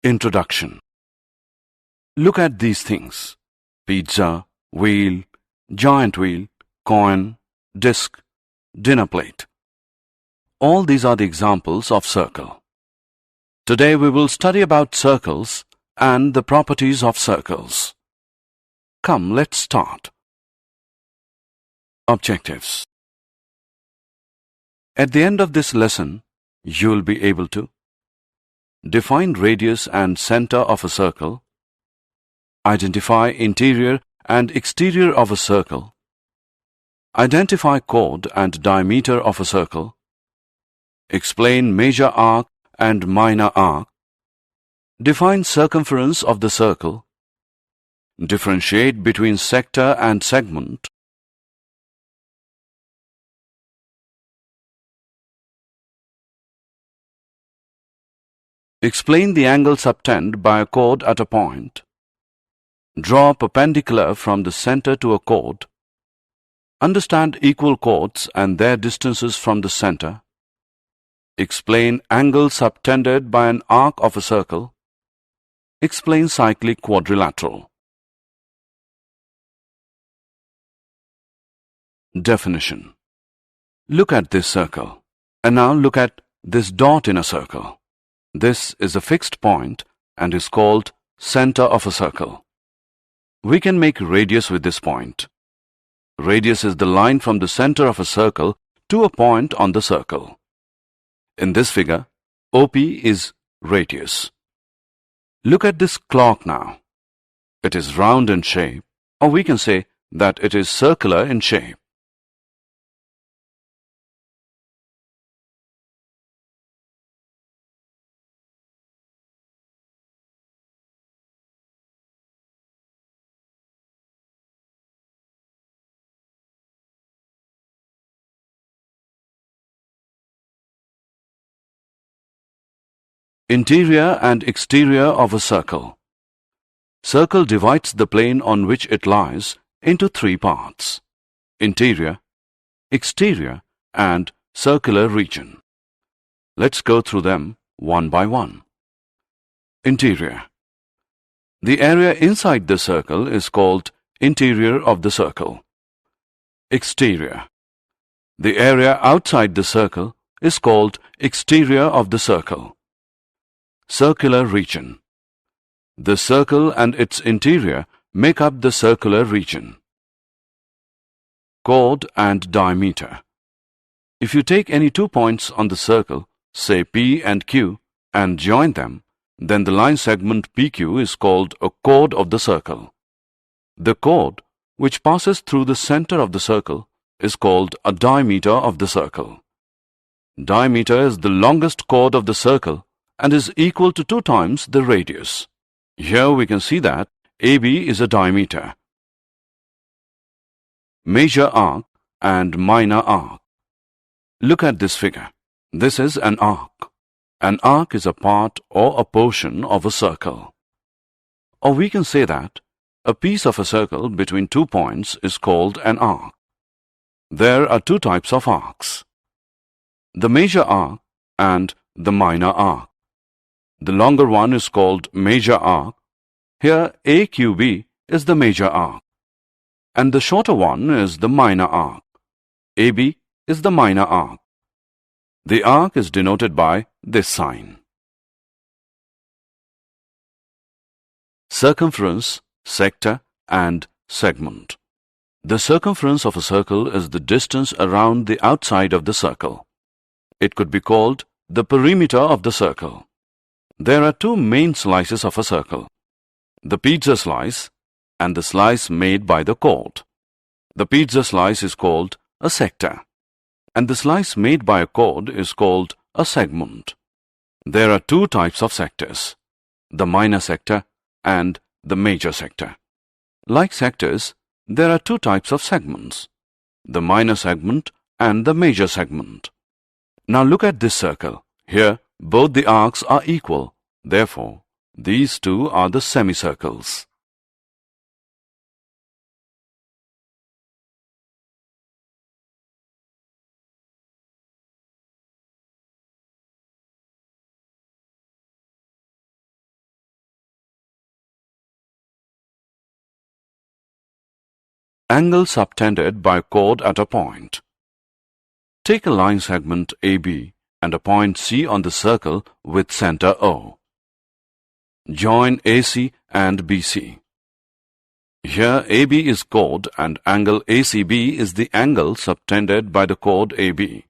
Introduction. Look at these things: pizza, wheel, giant wheel, coin, disc, dinner plate. All these are the examples of circle. Today we will study about circles and the properties of circles. Come, let's start. Objectives. At the end of this lesson, you will be able to define radius and center of a circle, identify interior and exterior of a circle, identify chord and diameter of a circle, explain major arc and minor arc, define circumference of the circle, differentiate between sector and segment, explain the angle subtended by a chord at a point, draw perpendicular from the center to a chord, understand equal chords and their distances from the center, explain angle subtended by an arc of a circle, explain cyclic quadrilateral. Definition. Look at this circle, and now look at this dot in a circle. This is a fixed point and is called center of a circle. We can make radius with this point. Radius is the line from the center of a circle to a point on the circle. In this figure, OP is radius. Look at this clock now. It is round in shape, or we can say that it is circular in shape. Interior and exterior of a circle. Circle divides the plane on which it lies into three parts: interior, exterior, and circular region. Let's go through them one by one. Interior. The area inside the circle is called interior of the circle. Exterior. The area outside the circle is called exterior of the circle. Circular region. The circle and its interior make up the circular region. Chord and diameter. If you take any 2 points on the circle, say P and Q, and join them, then the line segment PQ is called a chord of the circle. The chord, which passes through the center of the circle, is called a diameter of the circle. Diameter is the longest chord of the circle and is equal to 2 times the radius. Here we can see that AB is a diameter. Major arc and minor arc. Look at this figure. This is an arc. An arc is a part or a portion of a circle. Or we can say that a piece of a circle between 2 points is called an arc. There are 2 types of arcs: the major arc and the minor arc. The longer one is called major arc. Here AQB is the major arc, and the shorter one is the minor arc. AB is the minor arc. The arc is denoted by this sign. Circumference, sector, and segment. The circumference of a circle is the distance around the outside of the circle. It could be called the perimeter of the circle. There are 2 main slices of a circle: the pizza slice and the slice made by the chord. The pizza slice is called a sector, and the slice made by a chord is called a segment. There are 2 types of sectors: the minor sector and the major sector. Like sectors, there are 2 types of segments: the minor segment and the major segment. Now look at this circle. Here, both the arcs are equal. Therefore, these 2 are the semicircles. Angle subtended by chord at a point. Take a line segment AB and a point C on the circle with center O. Join AC and BC. Here AB is chord and angle ACB is the angle subtended by the chord AB.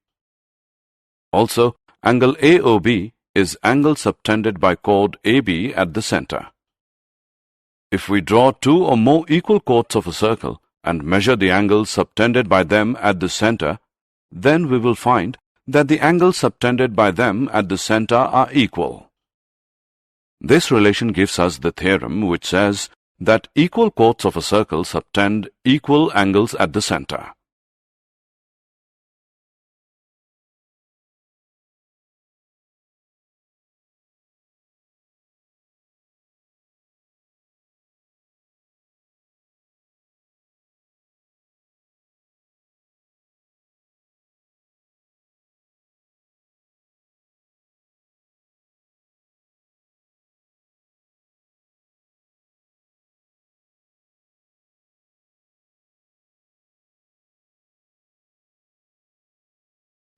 Also, angle AOB is angle subtended by chord AB at the center. If we draw two or more equal chords of a circle and measure the angles subtended by them at the center, then we will find that the angles subtended by them at the center are equal. This relation gives us the theorem which says that equal chords of a circle subtend equal angles at the center.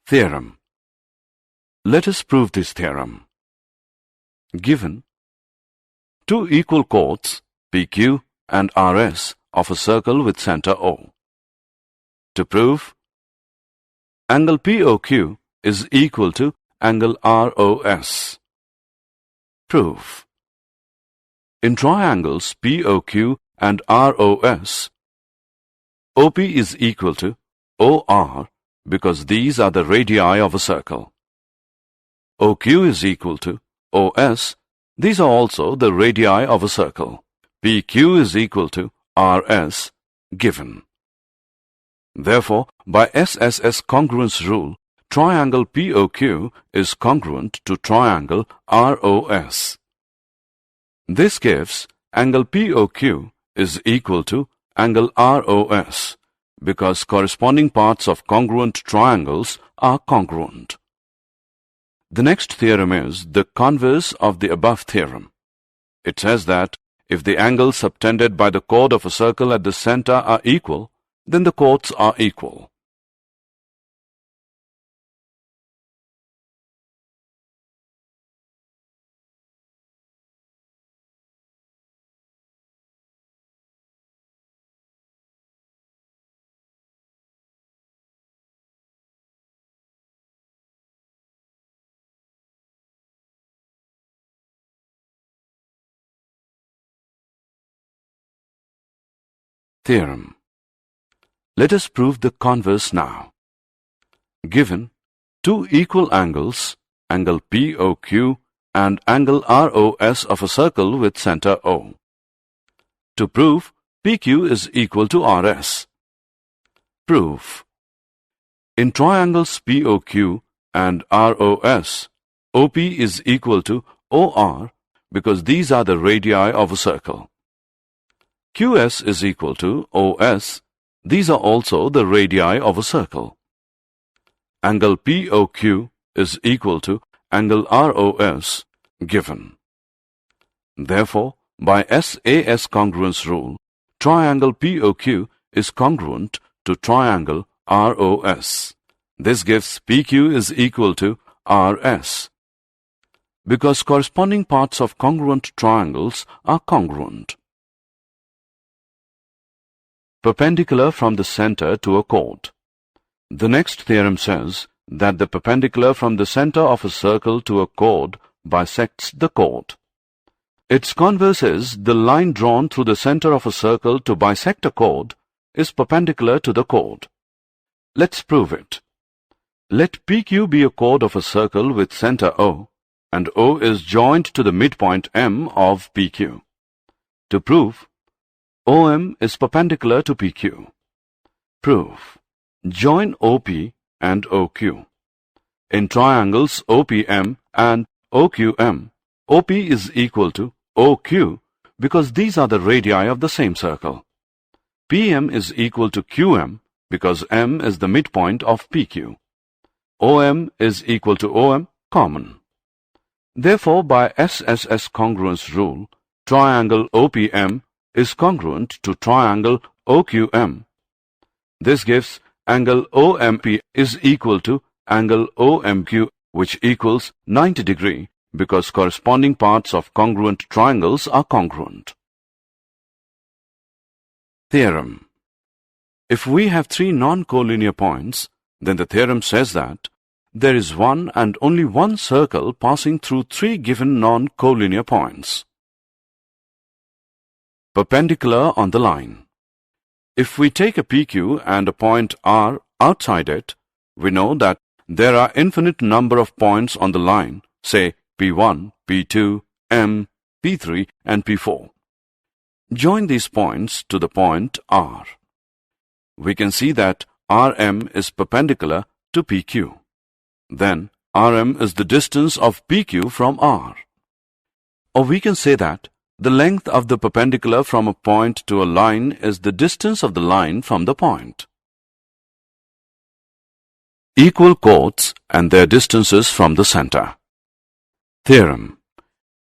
Theorem. Let us prove this theorem. Given two equal chords PQ and RS of a circle with center O. To prove, angle POQ is equal to angle ROS. Proof. In triangles POQ and ROS, OP is equal to OR because these are the radii of a circle. OQ is equal to OS. These are also the radii of a circle. PQ is equal to RS given. Therefore, by SSS congruence rule, triangle POQ is congruent to triangle ROS. This gives angle POQ is equal to angle ROS because corresponding parts of congruent triangles are congruent. The next theorem is the converse of the above theorem. It says that if the angles subtended by the chord of a circle at the center are equal, then the chords are equal. Theorem. Let us prove the converse now. Given two equal angles, angle POQ and angle ROS of a circle with center O. To prove, PQ is equal to RS. Proof. In triangles POQ and ROS, OP is equal to OR because these are the radii of a circle. QS is equal to OS. These are also the radii of a circle. Angle POQ is equal to angle ROS given. Therefore, by SAS congruence rule, triangle POQ is congruent to triangle ROS. This gives PQ is equal to RS. Because corresponding parts of congruent triangles are congruent. Perpendicular from the center to a chord. The next theorem says that the perpendicular from the center of a circle to a chord bisects the chord. Its converse is the line drawn through the center of a circle to bisect a chord is perpendicular to the chord. Let's prove it. Let PQ be a chord of a circle with center O, and O is joined to the midpoint M of PQ. To prove, OM is perpendicular to PQ. Proof. Join OP and OQ. In triangles OPM and OQM, OP is equal to OQ because these are the radii of the same circle. PM is equal to QM because M is the midpoint of PQ. OM is equal to OM common. Therefore, by SSS congruence rule, triangle OPM is congruent to triangle OQM This gives angle OMP is equal to angle OMQ, which equals 90 degree, because corresponding parts of congruent triangles are congruent. Theorem. If we have three non-collinear points, then the theorem says that there is one and only one circle passing through three given non-collinear points. Perpendicular on the line. If we take a PQ and a point R outside it, we know that there are infinite number of points on the line, say P1, P2, M, P3 and P4. Join these points to the point R. We can see that RM is perpendicular to PQ. Then RM is the distance of PQ from R. Or we can say that the length of the perpendicular from a point to a line is the distance of the line from the point. Equal chords and their distances from the center. Theorem.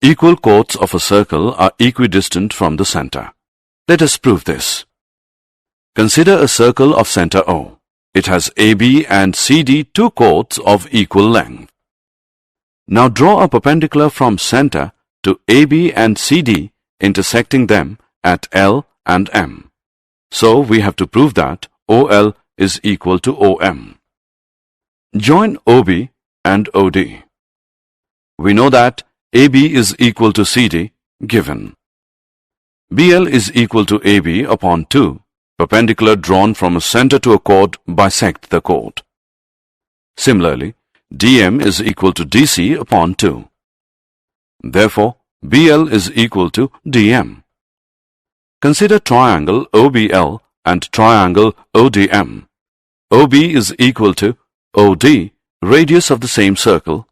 Equal chords of a circle are equidistant from the center. Let us prove this. Consider a circle of center O. It has AB and CD two chords of equal length. Now draw a perpendicular from center to AB and CD, intersecting them at L and M. So we have to prove that OL is equal to OM. Join OB and OD. We know that AB is equal to CD, given. BL is equal to AB upon 2. Perpendicular drawn from a center to a chord bisect the chord. Similarly, DM is equal to DC upon 2. Therefore, BL is equal to DM. Consider triangle OBL and triangle ODM. OB is equal to OD, radius of the same circle.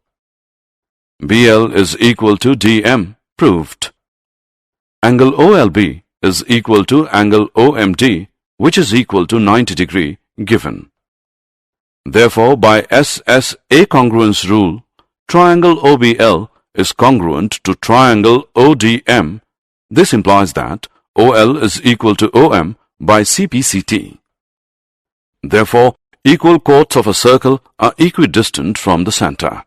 BL is equal to DM, proved. Angle OLB is equal to angle OMD, which is equal to 90 degree, given. Therefore, by SSA congruence rule, triangle OBL is congruent to triangle ODM. This implies that OL is equal to OM by CPCT. Therefore, equal chords of a circle are equidistant from the center.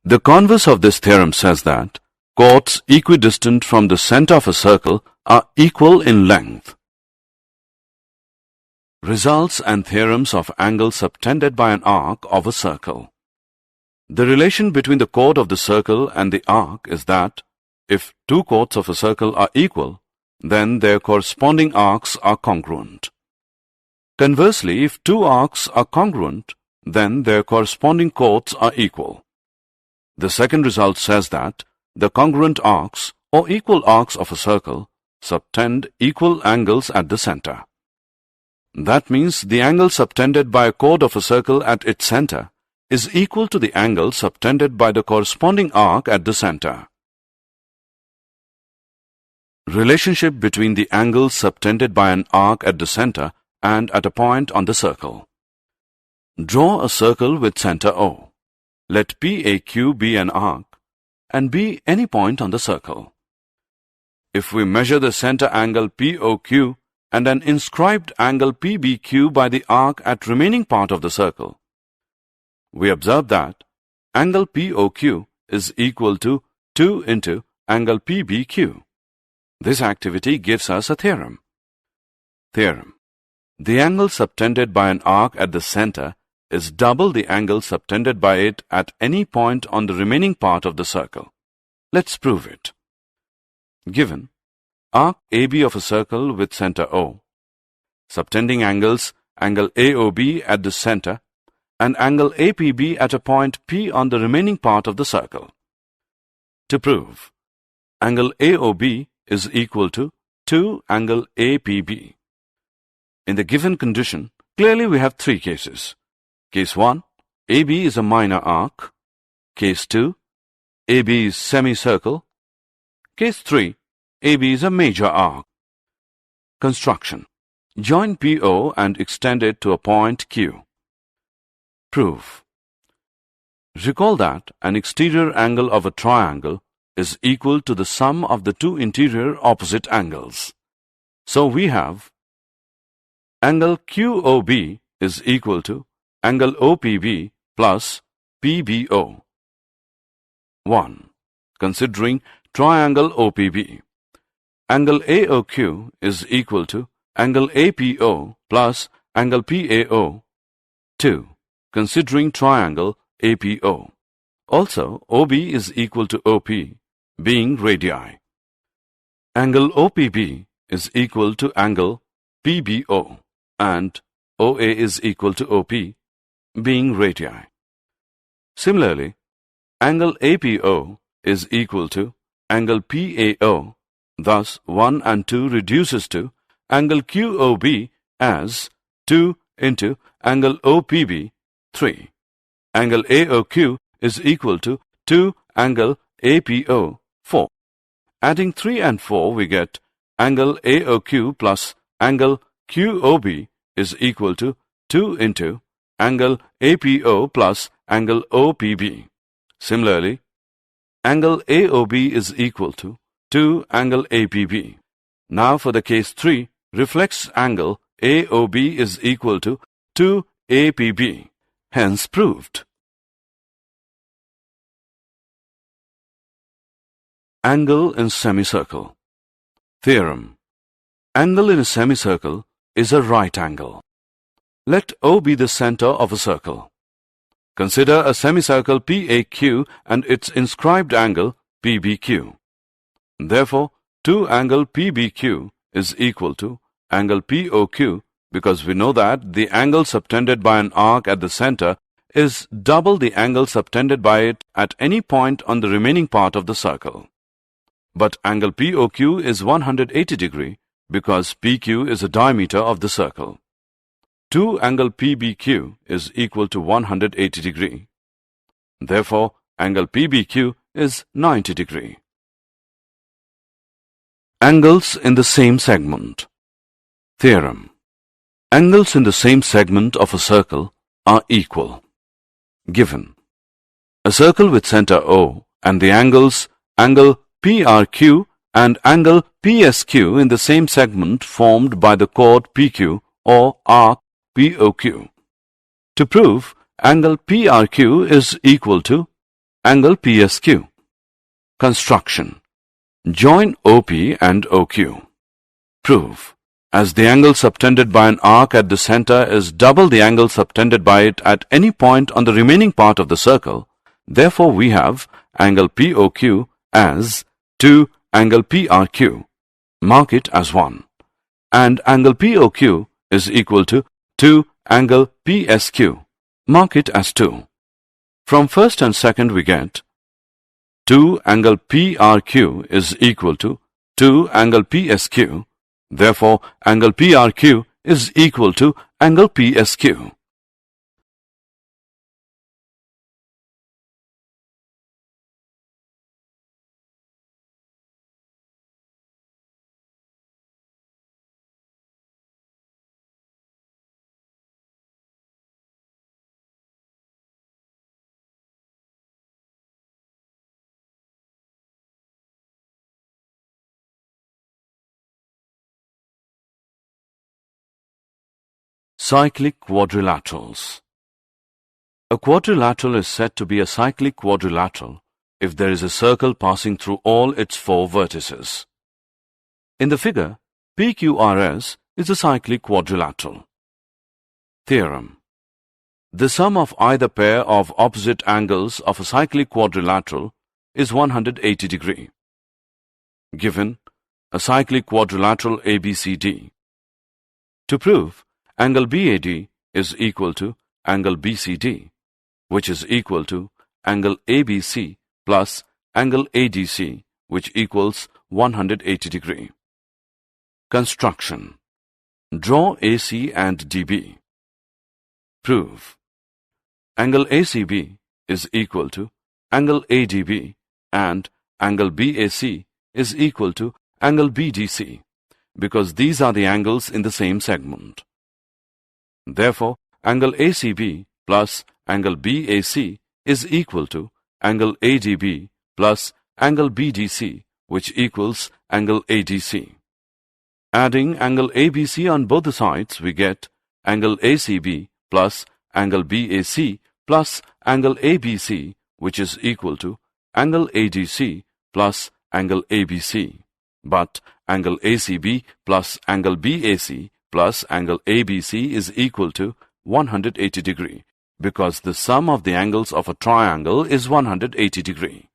The converse of this theorem says that chords equidistant from the center of a circle are equal in length. Results and theorems of angles subtended by an arc of a circle. The relation between the chord of the circle and the arc is that if two chords of a circle are equal, then their corresponding arcs are congruent. Conversely, if two arcs are congruent, then their corresponding chords are equal. The second result says that the congruent arcs or equal arcs of a circle subtend equal angles at the center. That means the angle subtended by a chord of a circle at its center is equal to the angle subtended by the corresponding arc at the center. Relationship between the angles subtended by an arc at the center and at a point on the circle. Draw a circle with center O. Let PAQ be an arc and be any point on the circle. If we measure the center angle POQ and an inscribed angle PBQ by the arc at remaining part of the circle, we observe that angle POQ is equal to 2 into angle PBQ. This activity gives us a theorem. Theorem. The angle subtended by an arc at the center is double the angle subtended by it at any point on the remaining part of the circle. Let's prove it. Given arc AB of a circle with center O, subtending angles angle AOB at the center and angle APB at a point P on the remaining part of the circle. To prove, angle AOB is equal to 2 angle APB. In the given condition, clearly we have three cases. Case 1, AB is a minor arc. Case 2, AB is semicircle. Case 3, AB is a major arc. Construction. Join PO and extend it to a point Q. Proof. Recall that an exterior angle of a triangle is equal to the sum of the two interior opposite angles. So we have Angle QOB is equal to angle OPB plus PBO. 1. Considering triangle OPB. Angle AOQ is equal to angle APO plus angle PAO. 2. Considering triangle APO. Also, OB is equal to OP, being radii. Angle OPB is equal to angle PBO and OA is equal to OP, being radii. Similarly, angle APO is equal to angle PAO, thus 1 and 2 reduces to angle QOB as 2 into angle OPB, 3. Angle AOQ is equal to 2 angle APO, 4. Adding 3 and 4 we get angle AOQ plus angle QOB is equal to 2 into angle APO plus angle OPB. Similarly, angle AOB is equal to 2 angle APB. Now for the case 3, reflex angle AOB is equal to 2 APB, hence proved. Angle in semicircle. Theorem. Angle in a semicircle is a right angle. Let O be the center of a circle. Consider a semicircle PAQ and its inscribed angle PBQ. Therefore, 2 angle PBQ is equal to angle POQ because we know that the angle subtended by an arc at the center is double the angle subtended by it at any point on the remaining part of the circle. But angle POQ is 180 degree because PQ is the diameter of the circle. 2 angle PBQ is equal to 180 degree. Therefore, angle PBQ is 90 degree. Angles in the same segment. Theorem. Angles in the same segment of a circle are equal. Given a circle with center O and the angles angle PRQ and angle PSQ in the same segment formed by the chord PQ or arc POQ. To prove angle PRQ is equal to angle PSQ. Construction. Join OP and OQ. Prove. As the angle subtended by an arc at the center is double the angle subtended by it at any point on the remaining part of the circle, therefore we have angle POQ as 2 angle PRQ. Mark it as 1. And angle POQ is equal to 2 angle PSQ. Mark it as 2. From first and second we get 2 angle PRQ is equal to 2 angle PSQ. Therefore, angle PRQ is equal to angle PSQ. Cyclic quadrilaterals. A quadrilateral is said to be a cyclic quadrilateral if there is a circle passing through all its 4 vertices. In the figure, PQRS is a cyclic quadrilateral. Theorem. The sum of either pair of opposite angles of a cyclic quadrilateral is 180 degree. Given a cyclic quadrilateral ABCD. To prove, angle BAD is equal to angle BCD, which is equal to angle ABC plus angle ADC, which equals 180 degree. Construction. Draw AC and DB. Prove. Angle ACB is equal to angle ADB and angle BAC is equal to angle BDC because these are the angles in the same segment. Therefore, angle ACB plus angle BAC is equal to angle ADB plus angle BDC, which equals angle ADC. Adding angle ABC on both the sides, we get angle ACB plus angle BAC plus angle ABC, which is equal to angle ADC plus angle ABC. But angle ACB plus angle BAC plus angle ABC is equal to 180 degree, because the sum of the angles of a triangle is 180 degree.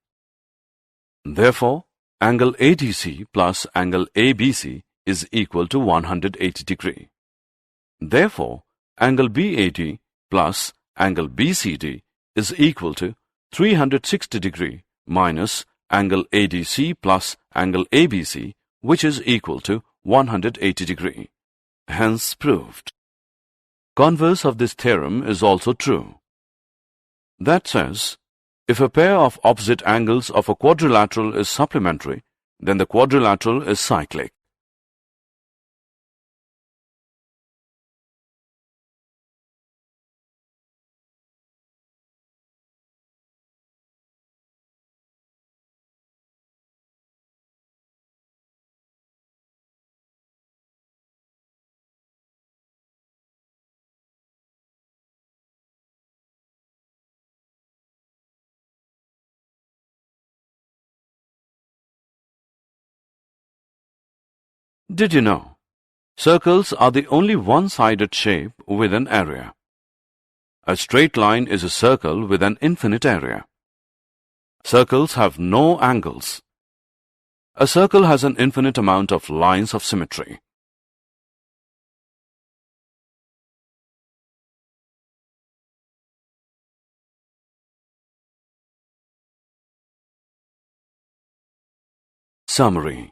Therefore, angle ADC plus angle ABC is equal to 180 degree. Therefore, angle BAD plus angle BCD is equal to 360 degree minus angle ADC plus angle ABC, which is equal to 180 degree. Hence proved. Converse of this theorem is also true. That says, if a pair of opposite angles of a quadrilateral is supplementary, then the quadrilateral is cyclic. Did you know? Circles are the only one-sided shape with an area. A straight line is a circle with an infinite area. Circles have no angles. A circle has an infinite amount of lines of symmetry. Summary.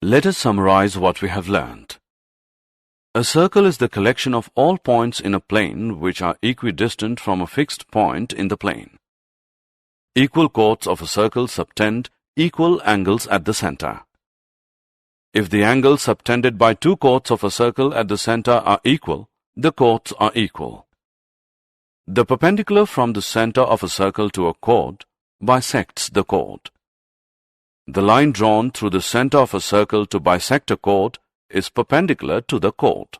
Let us summarize what we have learned. A circle is the collection of all points in a plane which are equidistant from a fixed point in the plane. Equal chords of a circle subtend equal angles at the center. If the angles subtended by two chords of a circle at the center are equal, the chords are equal. The perpendicular from the center of a circle to a chord bisects the chord. The line drawn through the center of a circle to bisect a chord is perpendicular to the chord.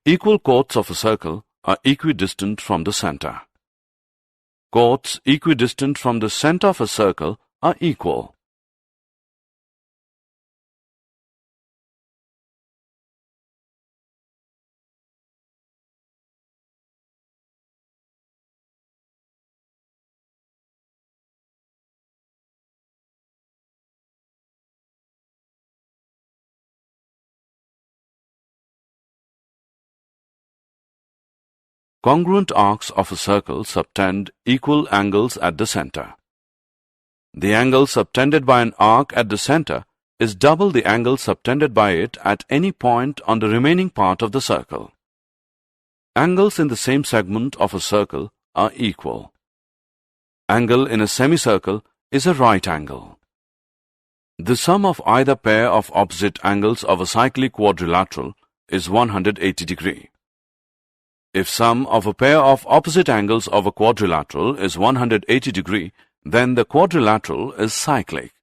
Equal chords of a circle are equidistant from the center. Chords equidistant from the center of a circle are equal. Congruent arcs of a circle subtend equal angles at the center. The angle subtended by an arc at the center is double the angle subtended by it at any point on the remaining part of the circle. Angles in the same segment of a circle are equal. Angle in a semicircle is a right angle. The sum of either pair of opposite angles of a cyclic quadrilateral is 180 degree. If sum of a pair of opposite angles of a quadrilateral is 180 degree, then the quadrilateral is cyclic.